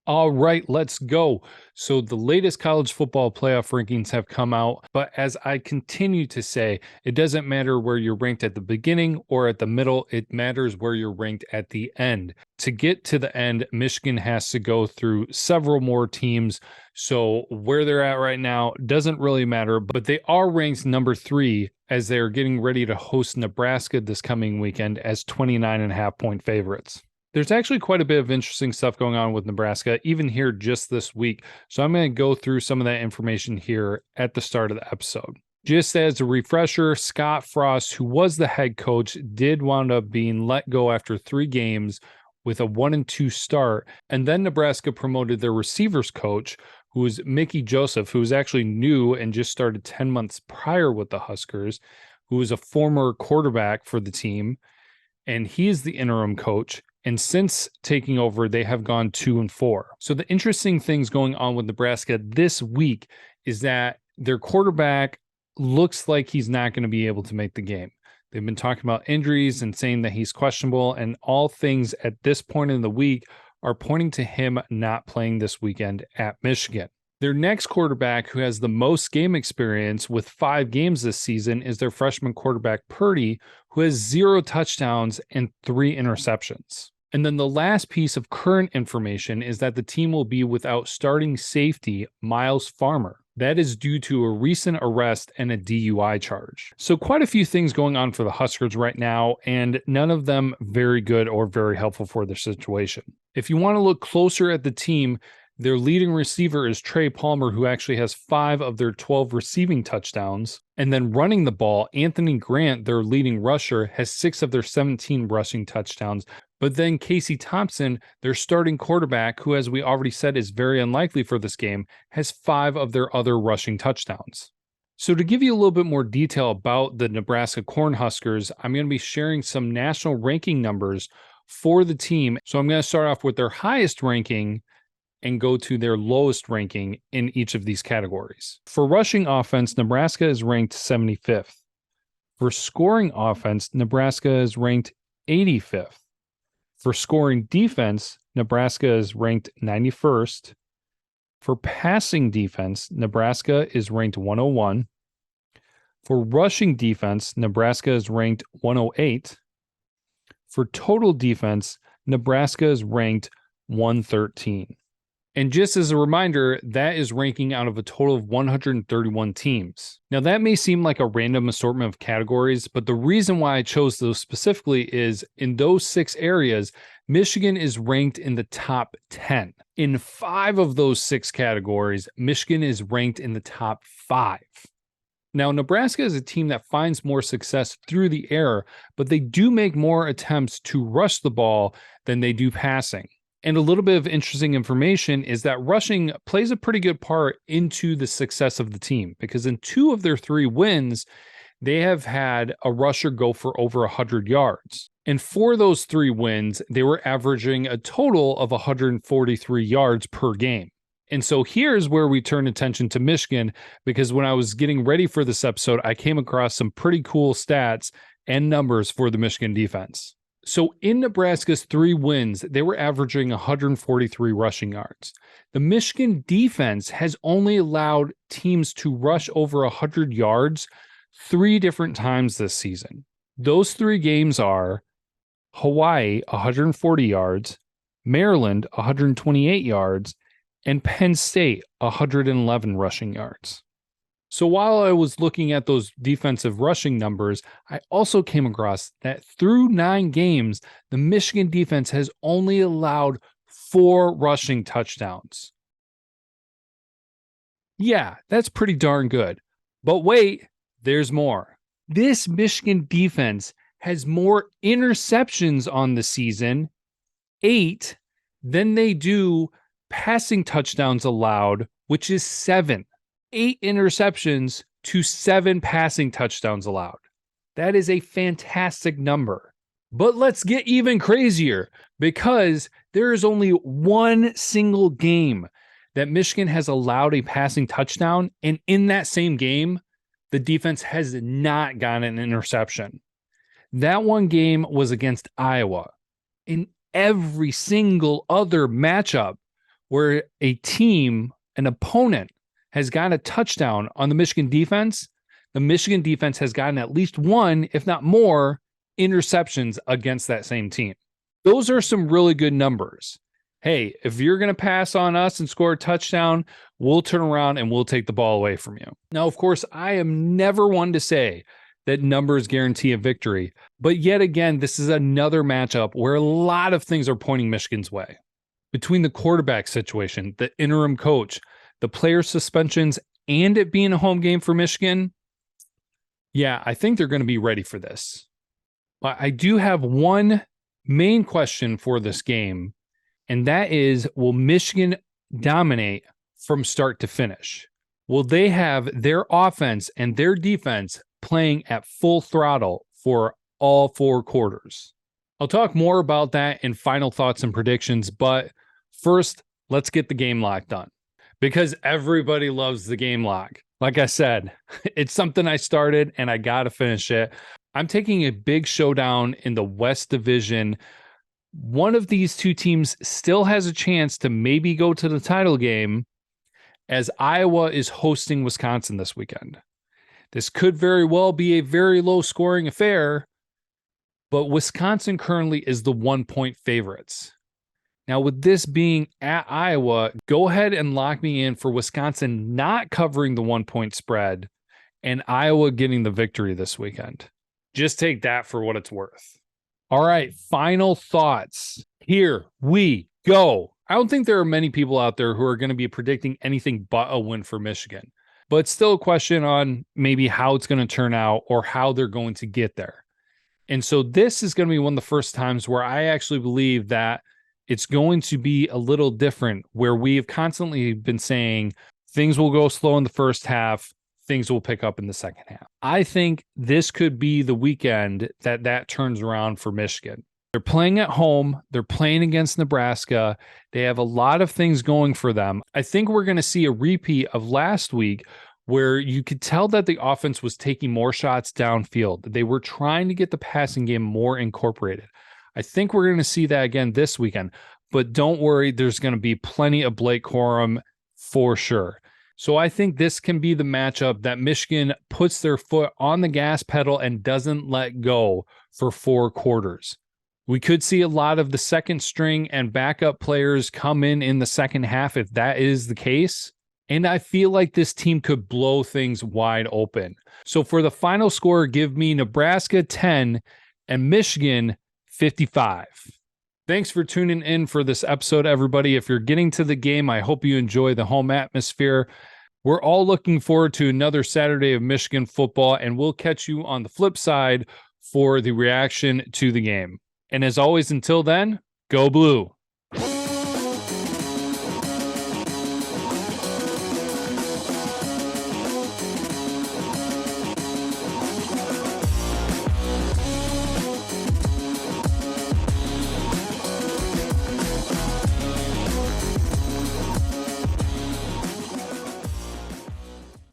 All right, let's go. So the latest college football playoff rankings have come out, but as I continue to say, it doesn't matter where you're ranked at the beginning or at the middle, it matters where you're ranked at the end. To get to the end, Michigan has to go through several more teams. So where they're at right now doesn't really matter, but they are ranked number 3 as they're getting ready to host Nebraska this coming weekend as 29.5-point favorites. There's actually quite a bit of interesting stuff going on with Nebraska, even here just this week. So I'm going to go through some of that information here at the start of the episode. Just as a refresher, Scott Frost, who was the head coach, did wound up being let go after 3 games with a 1-2 start. And then Nebraska promoted their receivers coach, who was Mickey Joseph, who was actually new and just started 10 months prior with the Huskers, who was a former quarterback for the team. And he is the interim coach. And since taking over, they have gone 2-4. So the interesting things going on with Nebraska this week is that their quarterback looks like he's not going to be able to make the game. They've been talking about injuries and saying that he's questionable, and all things at this point in the week are pointing to him not playing this weekend at Michigan. Their next quarterback, who has the most game experience with 5 games this season, is their freshman quarterback Purdy, who has 0 touchdowns and 3 interceptions. And then the last piece of current information is that the team will be without starting safety Miles Farmer. That is due to a recent arrest and a DUI charge. So quite a few things going on for the Huskers right now, and none of them very good or very helpful for their situation. If you want to look closer at the team, their leading receiver is Trey Palmer, who actually has 5 of their 12 receiving touchdowns. And then running the ball, Anthony Grant, their leading rusher, has 6 of their 17 rushing touchdowns. But then Casey Thompson, their starting quarterback, who, as we already said, is very unlikely for this game, has 5 of their other rushing touchdowns. So to give you a little bit more detail about the Nebraska Cornhuskers, I'm going to be sharing some national ranking numbers for the team. So I'm going to start off with their highest ranking and go to their lowest ranking in each of these categories. For rushing offense, Nebraska is ranked 75th. For scoring offense, Nebraska is ranked 85th. For scoring defense, Nebraska is ranked 91st. For passing defense, Nebraska is ranked 101. For rushing defense, Nebraska is ranked 108. For total defense, Nebraska is ranked 113. And just as a reminder, that is ranking out of a total of 131 teams. Now, that may seem like a random assortment of categories, but the reason why I chose those specifically is in those 6 areas, Michigan is ranked in the top 10. In 5 of those 6 categories, Michigan is ranked in the top 5. Now, Nebraska is a team that finds more success through the air, but they do make more attempts to rush the ball than they do passing. And a little bit of interesting information is that rushing plays a pretty good part into the success of the team, because in 2 of their 3 wins, they have had a rusher go for over 100 yards. And for those 3 wins, they were averaging a total of 143 yards per game. And so here's where we turn attention to Michigan, because when I was getting ready for this episode, I came across some pretty cool stats and numbers for the Michigan defense. So in Nebraska's 3 wins, they were averaging 143 rushing yards. The Michigan defense has only allowed teams to rush over 100 yards 3 different times this season. Those 3 games are Hawaii, 140 yards, Maryland, 128 yards, and Penn State, 111 rushing yards. So while I was looking at those defensive rushing numbers, I also came across that through 9 games, the Michigan defense has only allowed 4 rushing touchdowns. Yeah, that's pretty darn good. But wait, there's more. This Michigan defense has more interceptions on the season, 8, than they do passing touchdowns allowed, which is 7. 8 interceptions to 7 passing touchdowns allowed. That is a fantastic number. But let's get even crazier, because there is only 1 single game that Michigan has allowed a passing touchdown, and in that same game, the defense has not gotten an interception. That one game was against Iowa. In every single other matchup, where an opponent has gotten a touchdown on the Michigan defense, the Michigan defense has gotten at least one, if not more, interceptions against that same team. Those are some really good numbers. Hey, if you're going to pass on us and score a touchdown, we'll turn around and we'll take the ball away from you. Now, of course, I am never one to say that numbers guarantee a victory, but yet again, this is another matchup where a lot of things are pointing Michigan's way. Between the quarterback situation, the interim coach, the player suspensions, and it being a home game for Michigan, yeah, I think they're going to be ready for this. But I do have one main question for this game, and that is, will Michigan dominate from start to finish? Will they have their offense and their defense playing at full throttle for all 4 quarters? I'll talk more about that in final thoughts and predictions, but first, let's get the game lock done, because everybody loves the game lock. Like I said, it's something I started and I got to finish it. I'm taking a big showdown in the West Division. One of these two teams still has a chance to maybe go to the title game, as Iowa is hosting Wisconsin this weekend. This could very well be a very low-scoring affair, but Wisconsin currently is the 1-point favorites. Now, with this being at Iowa, go ahead and lock me in for Wisconsin not covering the 1-point spread and Iowa getting the victory this weekend. Just take that for what it's worth. All right, final thoughts. Here we go. I don't think there are many people out there who are going to be predicting anything but a win for Michigan, but it's still a question on maybe how it's going to turn out or how they're going to get there. And so this is going to be one of the first times where I actually believe that it's going to be a little different, where we have constantly been saying things will go slow in the first half, things will pick up in the second half. I think this could be the weekend that turns around for Michigan. They're playing at home. They're playing against Nebraska. They have a lot of things going for them. I think we're going to see a repeat of last week, where you could tell that the offense was taking more shots downfield. They were trying to get the passing game more incorporated. I think we're going to see that again this weekend, but don't worry, there's going to be plenty of Blake Corum for sure. So I think this can be the matchup that Michigan puts their foot on the gas pedal and doesn't let go for 4 quarters. We could see a lot of the second string and backup players come in the second half if that is the case. And I feel like this team could blow things wide open. So for the final score, give me Nebraska 10 and Michigan 55. Thanks for tuning in for this episode, everybody. If you're getting to the game, I hope you enjoy the home atmosphere. We're all looking forward to another Saturday of Michigan football, and we'll catch you on the flip side for the reaction to the game. And as always, until then, go blue.